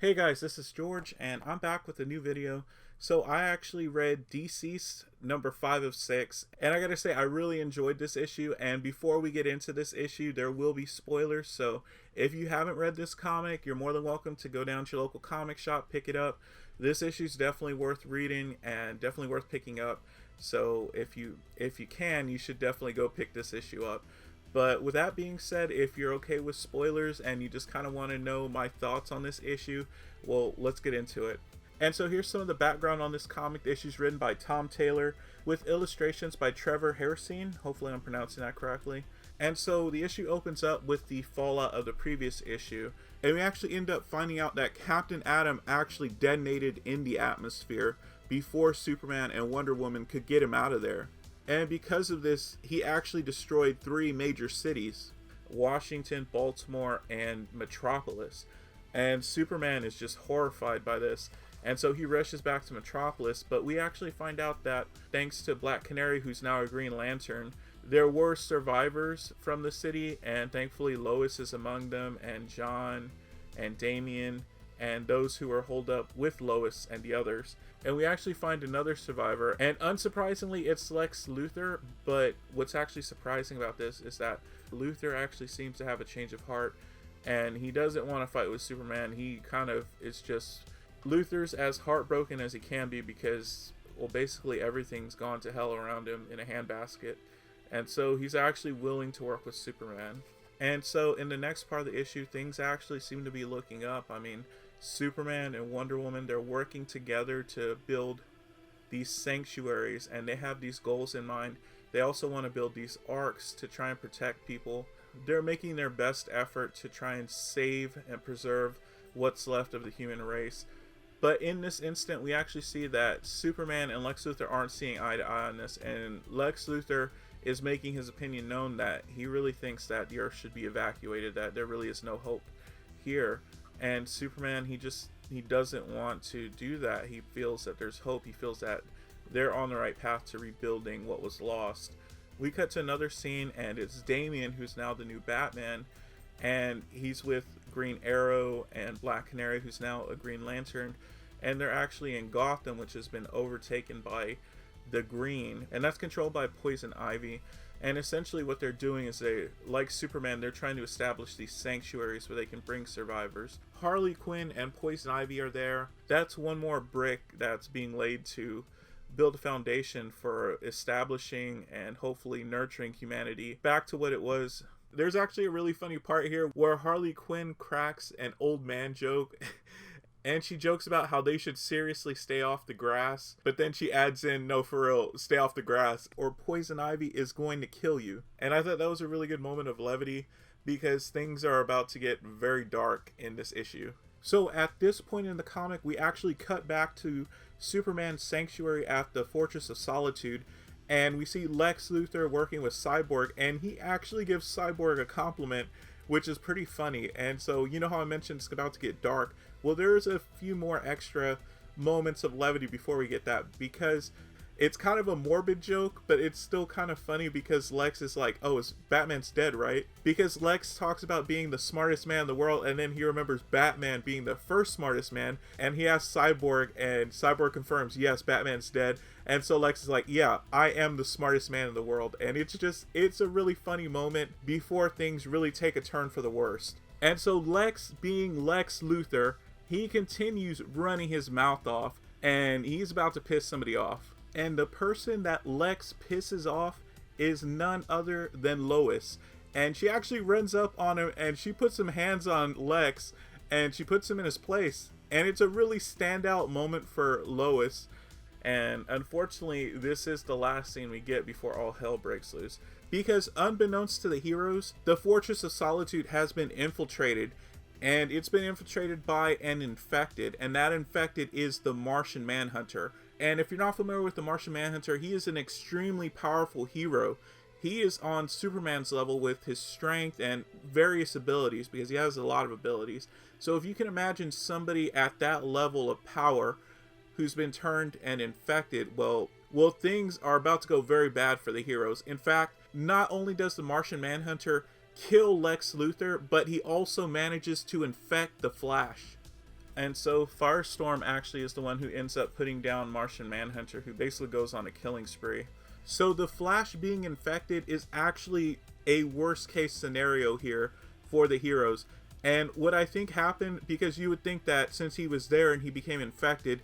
Hey guys, this is George, and I'm back with a new video. So I actually read DCeased number 5 of 6, and I gotta say I really enjoyed this issue. And before we get into this issue, there will be spoilers, so if you haven't read this comic, you're more than welcome to go down to your local comic shop, pick it up. This issue is definitely worth reading and definitely worth picking up. So if you can, you should definitely go pick this issue up. But with that being said, if you're okay with spoilers and you just kind of want to know my thoughts on this issue, well, let's get into it. And so here's some of the background on this comic. The issue is written by Tom Taylor with illustrations by Trevor Hairsine. Hopefully I'm pronouncing that correctly. And so the issue opens up with the fallout of the previous issue. And we actually end up finding out that Captain Atom actually detonated in the atmosphere before Superman and Wonder Woman could get him out of there. And because of this, he actually destroyed 3 major cities: Washington, Baltimore, and Metropolis. And Superman is just horrified by this. And so he rushes back to Metropolis, but we actually find out that thanks to Black Canary, who's now a Green Lantern, there were survivors from the city, and thankfully Lois is among them, and John, and Damian, and those who were holed up with Lois and the others. And we actually find another survivor, and unsurprisingly it's Lex Luthor. But what's actually surprising about this is that Luthor actually seems to have a change of heart, and he doesn't want to fight with Superman. He kind of is just, Luthor's as heartbroken as he can be because, well, basically everything's gone to hell around him in a handbasket. And so he's actually willing to work with Superman. And so in the next part of the issue, things actually seem to be looking up. I mean, Superman and Wonder Woman, they're working together to build these sanctuaries, and they have these goals in mind. They also want to build these arcs to try and protect people. They're making their best effort to try and save and preserve what's left of the human race. But in this instant, we actually see that Superman and Lex Luthor aren't seeing eye to eye on this, and Lex Luthor is making his opinion known that he really thinks that the Earth should be evacuated, that there really is no hope here. And Superman, he doesn't want to do that. He feels that there's hope. He feels that they're on the right path to rebuilding what was lost. We cut to another scene, and it's Damian, who's now the new Batman, and he's with Green Arrow and Black Canary, who's now a Green Lantern, and they're actually in Gotham, which has been overtaken by the Green, and that's controlled by Poison Ivy. And essentially what they're doing is, they, like Superman, they're trying to establish these sanctuaries where they can bring survivors. Harley Quinn and Poison Ivy are there. That's one more brick that's being laid to build a foundation for establishing and hopefully nurturing humanity back to what it was. There's actually a really funny part here where Harley Quinn cracks an old man joke and she jokes about how they should seriously stay off the grass, but then she adds in, no, for real, stay off the grass or Poison Ivy is going to kill you. And I thought that was a really good moment of levity because things are about to get very dark in this issue. So at this point in the comic, we actually cut back to Superman's sanctuary at the Fortress of Solitude, and we see Lex Luthor working with Cyborg, and he actually gives Cyborg a compliment, which is pretty funny. And so, you know how I mentioned it's about to get dark? Well, there's a few more extra moments of levity before we get that, because it's kind of a morbid joke, but it's still kind of funny because Lex is like, oh, Batman's dead, right? Because Lex talks about being the smartest man in the world, and then he remembers Batman being the first smartest man, and he asks Cyborg, and Cyborg confirms, yes, Batman's dead. And so Lex is like, yeah, I am the smartest man in the world. And it's a really funny moment before things really take a turn for the worst. And so Lex, being Lex Luthor, he continues running his mouth off, and he's about to piss somebody off. And the person that Lex pisses off is none other than Lois. And she actually runs up on him and she puts some hands on Lex and she puts him in his place. And it's a really standout moment for Lois. And unfortunately, this is the last scene we get before all hell breaks loose. Because unbeknownst to the heroes, the Fortress of Solitude has been infiltrated. And it's been infiltrated by an infected. And that infected is the Martian Manhunter. And if you're not familiar with the Martian Manhunter, he is an extremely powerful hero. He is on Superman's level with his strength and various abilities, because he has a lot of abilities. So if you can imagine somebody at that level of power who's been turned and infected, well, things are about to go very bad for the heroes. In fact, not only does the Martian Manhunter kill Lex Luthor, but he also manages to infect the Flash. And so Firestorm actually is the one who ends up putting down Martian Manhunter, who basically goes on a killing spree. So the Flash being infected is actually a worst case scenario here for the heroes. And what I think happened, because you would think that since he was there and he became infected,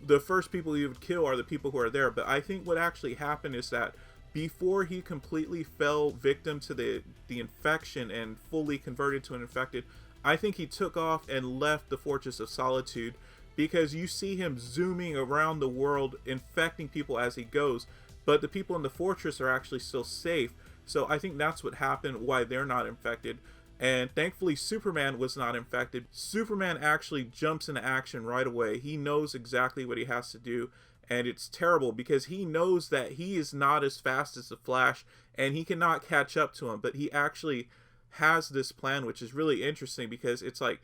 the first people he would kill are the people who are there. But I think what actually happened is that before he completely fell victim to the infection and fully converted to an infected, I think he took off and left the Fortress of Solitude, because you see him zooming around the world, infecting people as he goes, but the people in the fortress are actually still safe. So I think that's what happened, why they're not infected. And thankfully Superman was not infected. Superman actually jumps into action right away. He knows exactly what he has to do, and it's terrible because he knows that he is not as fast as the Flash and he cannot catch up to him, but he actually has this plan, which is really interesting, because it's like,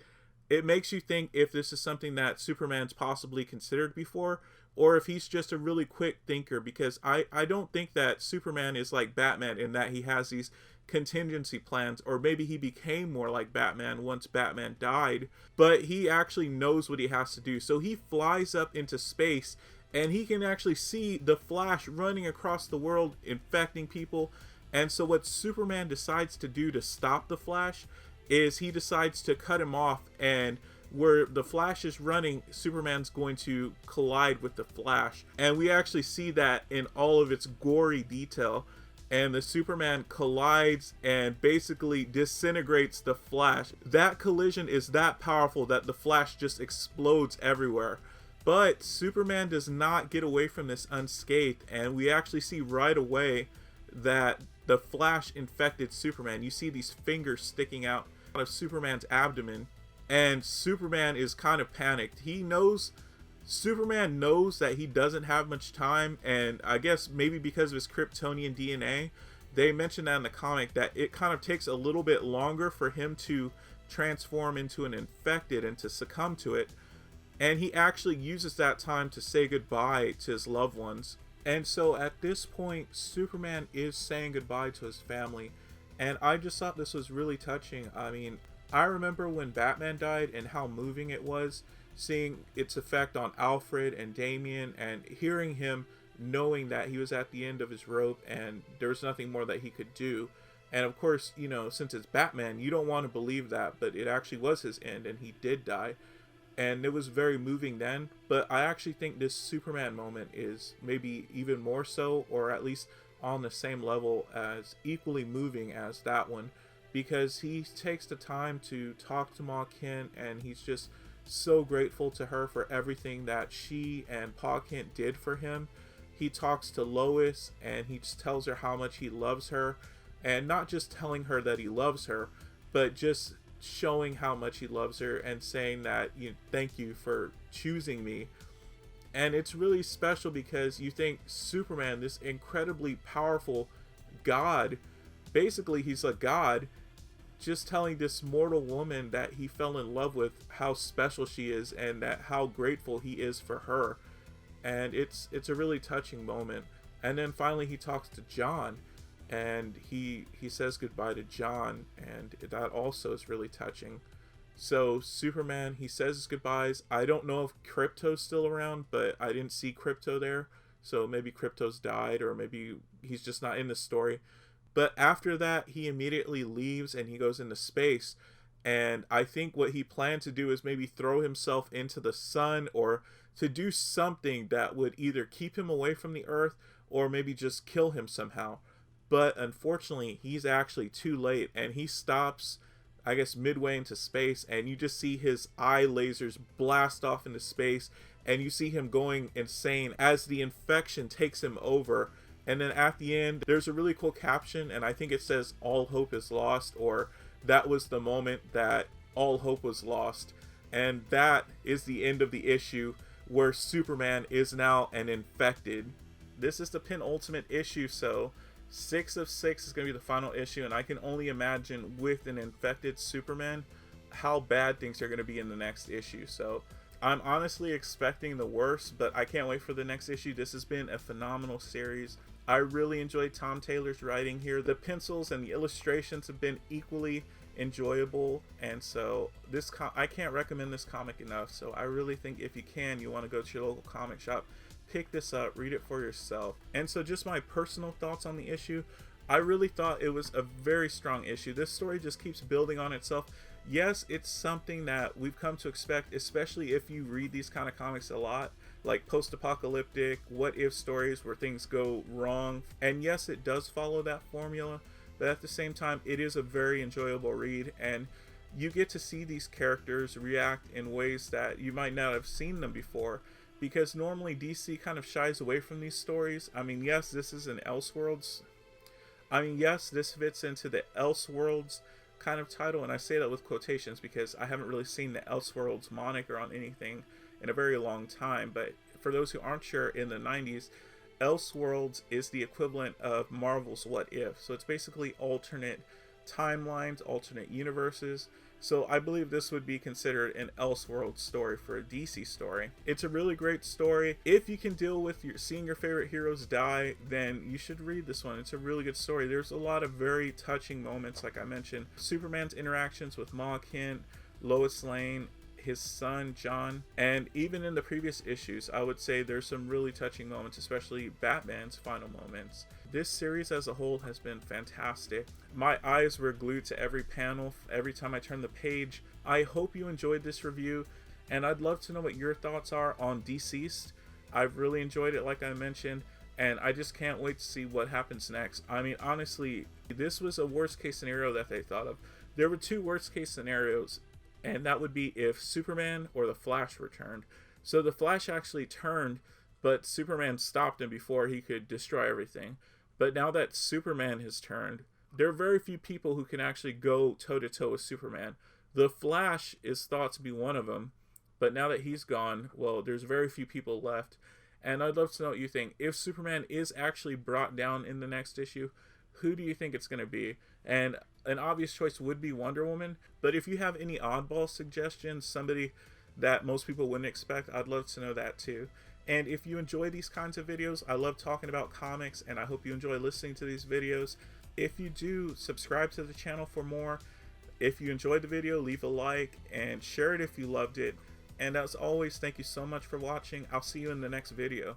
it makes you think if this is something that Superman's possibly considered before, or if he's just a really quick thinker, because I don't think that Superman is like Batman in that he has these contingency plans, or maybe he became more like Batman once Batman died, but he actually knows what he has to do. So he flies up into space and he can actually see the Flash running across the world infecting people. And so what Superman decides to do to stop the Flash is he decides to cut him off, and where the Flash is running, Superman's going to collide with the Flash. And we actually see that in all of its gory detail. And the Superman collides and basically disintegrates the Flash. That collision is that powerful that the Flash just explodes everywhere. But Superman does not get away from this unscathed, and we actually see right away that the Flash infected Superman. You see these fingers sticking out of Superman's abdomen, and Superman is kind of panicked. Superman knows that he doesn't have much time, and I guess maybe because of his Kryptonian DNA, they mentioned that in the comic that it kind of takes a little bit longer for him to transform into an infected and to succumb to it. And he actually uses that time to say goodbye to his loved ones. And so at this point, Superman is saying goodbye to his family. And I just thought this was really touching. I mean, I remember when Batman died and how moving it was, seeing its effect on Alfred and Damian, and hearing him knowing that he was at the end of his rope and there was nothing more that he could do. And of course, you know, since it's Batman, you don't want to believe that, but it actually was his end and he did die. And it was very moving then, but I actually think this Superman moment is maybe even more so, or at least on the same level, as equally moving as that one, because he takes the time to talk to Ma Kent, and he's just so grateful to her for everything that she and Pa Kent did for him. He talks to Lois and he just tells her how much he loves her, and not just telling her that he loves her, but just showing how much he loves her and saying that, thank you for choosing me. And it's really special because you think Superman, this incredibly powerful god, basically he's a god, just telling this mortal woman that he fell in love with how special she is and that how grateful he is for her. And it's a really touching moment. And then finally he talks to John, and he says goodbye to John, and that also is really touching. So Superman, he says his goodbyes. I don't know if Krypto's still around, but I didn't see Krypto there, so maybe Krypto's died, or maybe he's just not in the story. But after that, he immediately leaves and he goes into space, and I think what he planned to do is maybe throw himself into the sun, or to do something that would either keep him away from the Earth or maybe just kill him somehow. But unfortunately, he's actually too late, and he stops, I guess, midway into space, and you just see his eye lasers blast off into space, and you see him going insane as the infection takes him over. And then at the end, there's a really cool caption, and I think it says, "All hope is lost," or "That was the moment that all hope was lost." And that is the end of the issue, where Superman is now an infected. This is the penultimate issue, so 6 of 6 is going to be the final issue, and I can only imagine with an infected Superman how bad things are going to be in the next issue. So I'm honestly expecting the worst, but I can't wait for the next issue. This has been a phenomenal series. I really enjoyed Tom Taylor's writing here. The pencils and the illustrations have been equally enjoyable. And so I can't recommend this comic enough. So I really think if you can, you want to go to your local comic shop, pick this up, read it for yourself. And so just my personal thoughts on the issue, I really thought it was a very strong issue. This story just keeps building on itself. Yes, it's something that we've come to expect, especially if you read these kind of comics a lot, like post-apocalyptic, what-if stories where things go wrong. And yes, it does follow that formula, but at the same time, it is a very enjoyable read, and you get to see these characters react in ways that you might not have seen them before, because normally DC kind of shies away from these stories. I mean, yes, this is an Elseworlds. Yes, this fits into the Elseworlds kind of title, and I say that with quotations because I haven't really seen the Elseworlds moniker on anything in a very long time. But for those who aren't sure, in the 90s, Elseworlds is the equivalent of Marvel's What If. So it's basically alternate timelines, alternate universes. So I believe this would be considered an Elseworlds story for a DC story. It's a really great story. If you can deal with seeing your favorite heroes die, then you should read this one. It's a really good story. There's a lot of very touching moments, like I mentioned. Superman's interactions with Ma Kent, Lois Lane, his son John, and even in the previous issues, I would say there's some really touching moments, especially Batman's final moments. This series as a whole has been fantastic. My eyes were glued to every panel every time I turned the page. I hope you enjoyed this review, and I'd love to know what your thoughts are on DCeased. I've really enjoyed it, like I mentioned, and I just can't wait to see what happens next. I mean, honestly, this was a worst case scenario that they thought of. There were two worst case scenarios, and that would be if Superman or the Flash returned. So the Flash actually turned, but Superman stopped him before he could destroy everything. But now that Superman has turned, there are very few people who can actually go toe-to-toe with Superman. The Flash is thought to be one of them, but now that he's gone, well, there's very few people left. And I'd love to know what you think. If Superman is actually brought down in the next issue, who do you think it's going to be? And an obvious choice would be Wonder Woman, but if you have any oddball suggestions, somebody that most people wouldn't expect, I'd love to know that too. And if you enjoy these kinds of videos, I love talking about comics, and I hope you enjoy listening to these videos. If you do, subscribe to the channel for more. If you enjoyed the video, leave a like and share it if you loved it. And as always, thank you so much for watching. I'll see you in the next video.